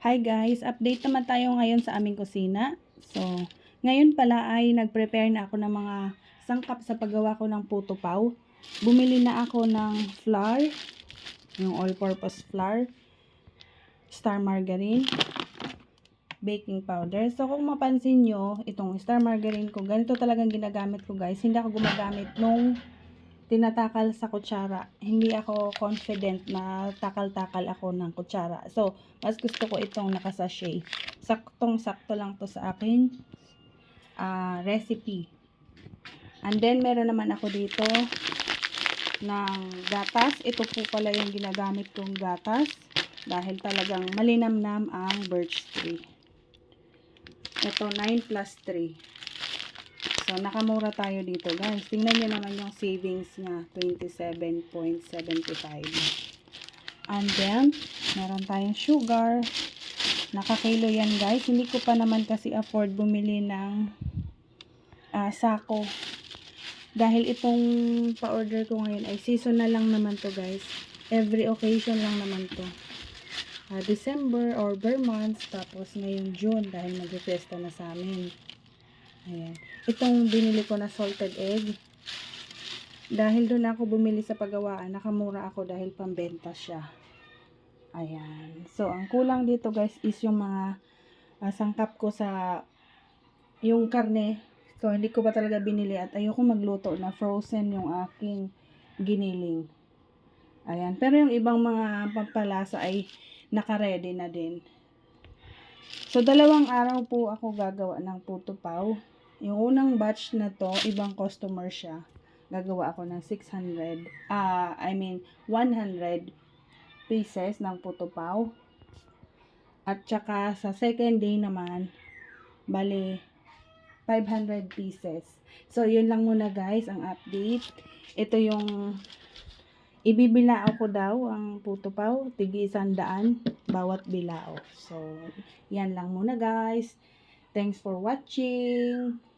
Hi guys, update naman tayo ngayon sa aming kusina. So, ngayon pala ay nag-prepare na ako ng mga sangkap sa paggawa ko ng puto pao. Bumili na ako ng flour, yung all-purpose flour, star margarine, baking powder. So, kung mapansin nyo, itong star margarine ko, ganito talagang ginagamit ko guys. Hindi ako gumagamit nung tinatakal sa kutsara. Hindi ako confident na takal-takal ako ng kutsara. So, mas gusto ko itong nakasachet. Saktong-sakto lang to sa akin recipe. And then, meron naman ako dito ng gatas. Ito po pala yung ginagamit kong gatas. Dahil talagang malinamnam ang birch tree. Ito, 9+3. So, nakamura tayo dito guys. Tingnan nyo naman yung savings niya. 27.75. And then, meron tayong sugar. Nakakilo yan guys. Hindi ko pa naman kasi afford bumili ng sako. Dahil itong pa-order ko ngayon ay seasonal lang naman to guys. Every occasion lang naman to. December or bare months. Tapos ngayong June dahil mag-fiesta na sa amin. Ayan. Itong binili ko na salted egg. Dahil doon ako bumili sa paggawaan, nakamura ako dahil pambenta siya. Ayan. So, ang kulang dito guys is yung mga sangkap ko sa yung karne. So, hindi ko pa talaga binili at ayoko magluto na frozen yung aking giniling. Ayan. Pero yung ibang mga pampalasa ay naka-ready na din. So, 2 araw po ako gagawa ng puto pao. Yung unang batch na to, ibang customer siya. Gagawa ako ng 100 pieces ng puto pao. At saka sa second day naman, bali 500 pieces. So, yun lang muna guys, ang update. Ito yung ibibilao ko daw ang puto pao, tig 100 bawat bilao. So, yan lang muna guys. Thanks for watching.